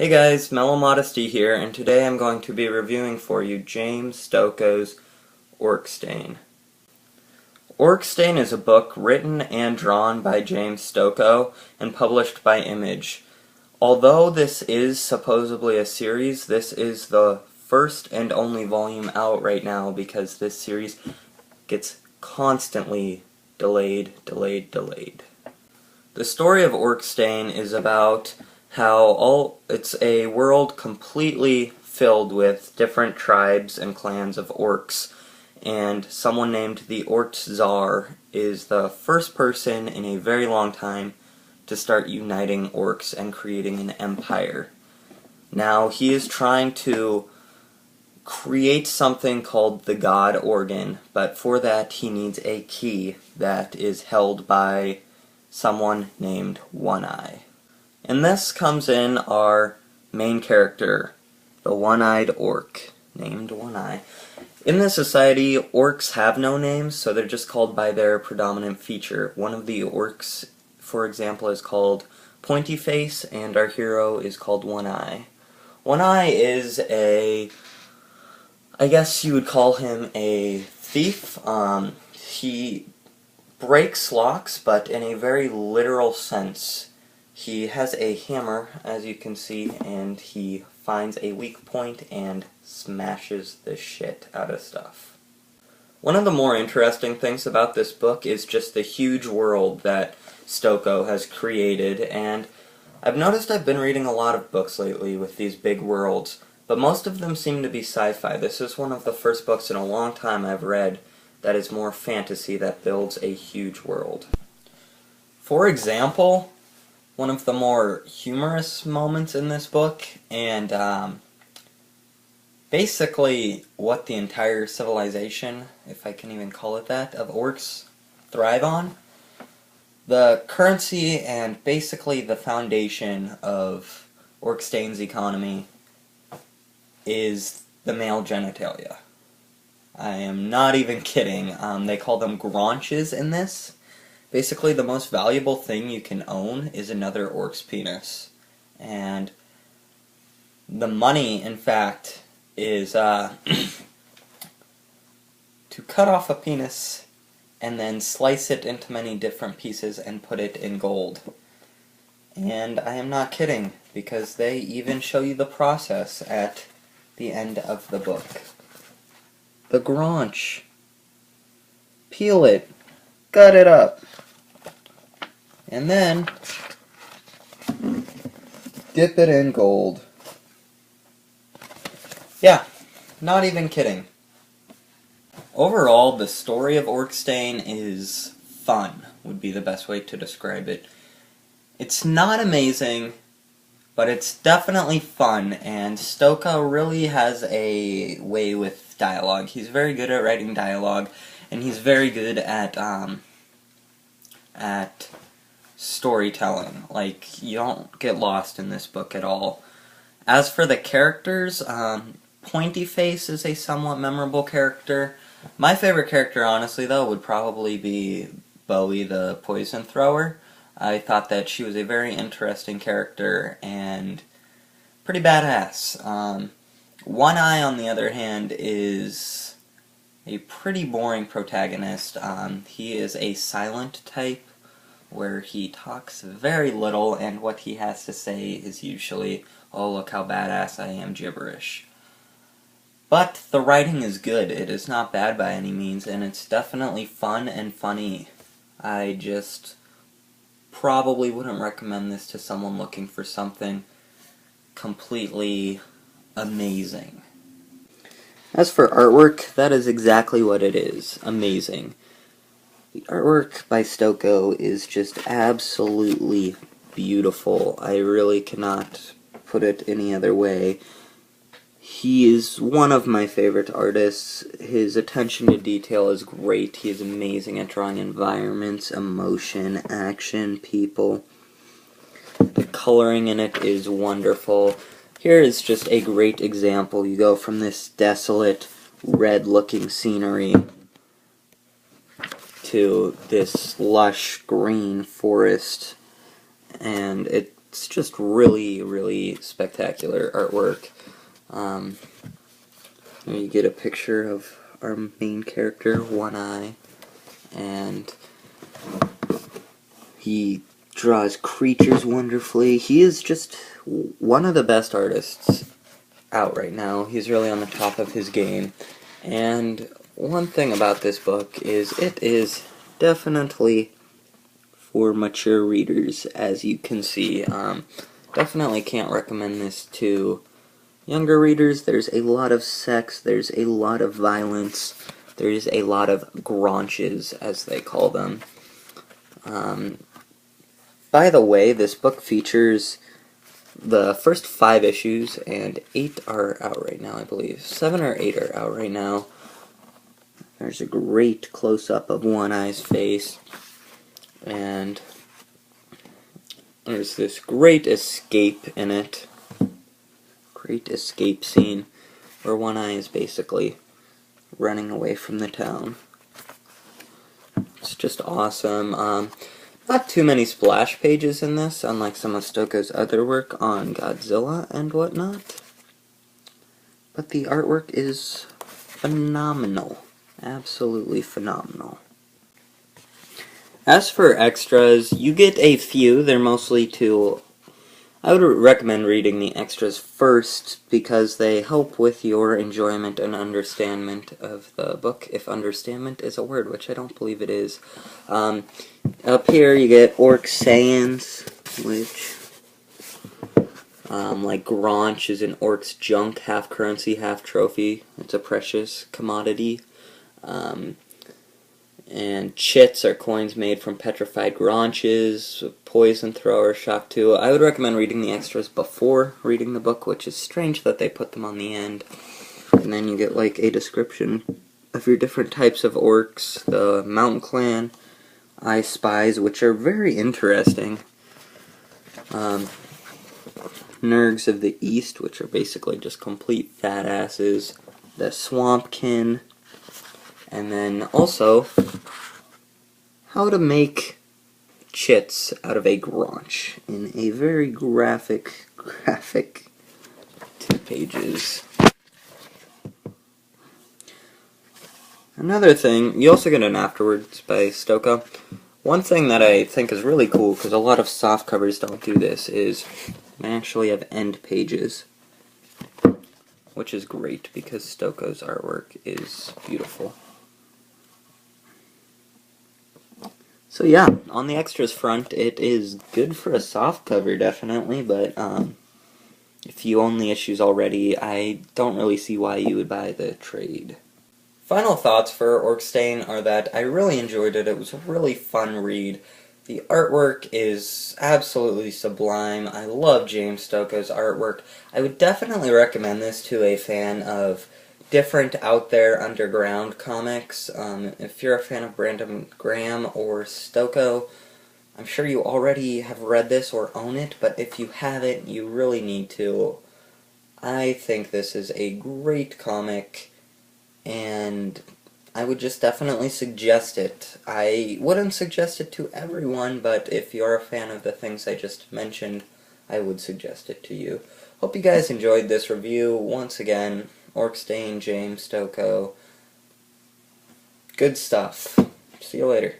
Hey guys, Mellow Modesty here, and today I'm going to be reviewing for you James Stokoe's Orcstain. Orcstain is a book written and drawn by James Stokoe and published by Image. Although this is supposedly a series, this is the first and only volume out right now because this series gets constantly delayed. The story of Orcstain is about how it's a world completely filled with different tribes and clans of orcs, and someone named the Orc Tsar is the first person in a very long time to start uniting orcs and creating an empire. Now he is trying to create something called the God Organ, but for that he needs a key that is held by someone named One-Eye. And this comes in our main character, the one-eyed orc, named One-Eye. In this society, orcs have no names, so they're just called by their predominant feature. One of the orcs, for example, is called Pointy Face, and our hero is called One-Eye. One-Eye is I guess you would call him a thief. He breaks locks, but in a very literal sense. He has a hammer, as you can see, and he finds a weak point and smashes the shit out of stuff. One of the more interesting things about this book is just the huge world that Stokoe has created, and I've noticed I've been reading a lot of books lately with these big worlds, but most of them seem to be sci-fi. This is one of the first books in a long time I've read that is more fantasy, that builds a huge world. For example, one of the more humorous moments in this book, and basically what the entire civilization, if I can even call it that, of orcs thrive on. The currency and basically the foundation of Orcstain's economy is the male genitalia. I am not even kidding. They call them gronches in this. Basically, the most valuable thing you can own is another orc's penis. And the money, in fact, is to cut off a penis and then slice it into many different pieces and put it in gold. And I am not kidding, because they even show you the process at the end of the book. The gronch. Peel it. Gut it up. And then dip it in gold. Yeah, not even kidding. Overall, the story of Orcstain is fun, would be the best way to describe it. It's not amazing, but it's definitely fun, and Stokoe really has a way with dialogue. He's very good at writing dialogue, and he's very good at storytelling. Like, you don't get lost in this book at all. As for the characters, Pointy Face is a somewhat memorable character. My favorite character, honestly, though, would probably be Bowie, the poison thrower. I thought that she was a very interesting character and pretty badass. One-Eye, on the other hand, is a pretty boring protagonist. He is a silent type, where he talks very little, and what he has to say is usually, "Oh, look how badass I am," gibberish. But the writing is good. It is not bad by any means, and it's definitely fun and funny. I just probably wouldn't recommend this to someone looking for something completely amazing. As for artwork, that is exactly what it is. Amazing. The artwork by Stokoe is just absolutely beautiful. I really cannot put it any other way. He is one of my favorite artists. His attention to detail is great. He is amazing at drawing environments, emotion, action, people. The coloring in it is wonderful. Here is just a great example. You go from this desolate, red-looking scenery to this lush green forest, and it it's just really, really spectacular artwork. You get a picture of our main character, One Eye, and he draws creatures wonderfully. He is just one of the best artists out right now. He's really on the top of his game. And one thing about this book is it is definitely for mature readers, as you can see. Definitely can't recommend this to younger readers. There's a lot of sex, there's a lot of violence, there's a lot of gronches, as they call them. By the way, this book features the first 5 issues, and 8 are out right now, I believe. 7 or 8 are out right now. There's a great close-up of One Eye's face, and there's this great escape in it. Great escape scene where One Eye is basically running away from the town. It's just awesome. Not too many splash pages in this, unlike some of Stokoe's other work on Godzilla and whatnot. But the artwork is phenomenal. Absolutely phenomenal. As for extras, you get a few. They're mostly to... I would recommend reading the extras first because they help with your enjoyment and understandment of the book, if understandment is a word, which I don't believe it is. Up here you get Orcstain, which, like gronch is an orc's junk, half currency, half trophy. It's a precious commodity. And chits are coins made from petrified gronches, poison thrower, shock 2. I would recommend reading the extras before reading the book, which is strange that they put them on the end. And then you get like a description of your different types of orcs, the mountain clan, I spies, which are very interesting. Nergs of the East, which are basically just complete badasses. The swampkin. And then also, how to make chits out of a gronch in a very graphic 2 pages. Another thing, you also get an afterwards by Stokoe. One thing that I think is really cool, because a lot of soft covers don't do this, is they actually have end pages. Which is great, because Stokoe's artwork is beautiful. So yeah, on the extras front, it is good for a soft cover, definitely, but if you own the issues already, I don't really see why you would buy the trade. Final thoughts for Orcstain are that I really enjoyed it. It was a really fun read. The artwork is absolutely sublime. I love James Stokoe's artwork. I would definitely recommend this to a fan of different out there underground comics. If you're a fan of Brandon Graham or Stokoe, I'm sure you already have read this or own it, but if you haven't, you really need to. I think this is a great comic, and I would just definitely suggest it. I wouldn't suggest it to everyone, but if you're a fan of the things I just mentioned, I would suggest it to you. Hope you guys enjoyed this review. Once again, Orcstain, James Stokoe. Good stuff. See you later.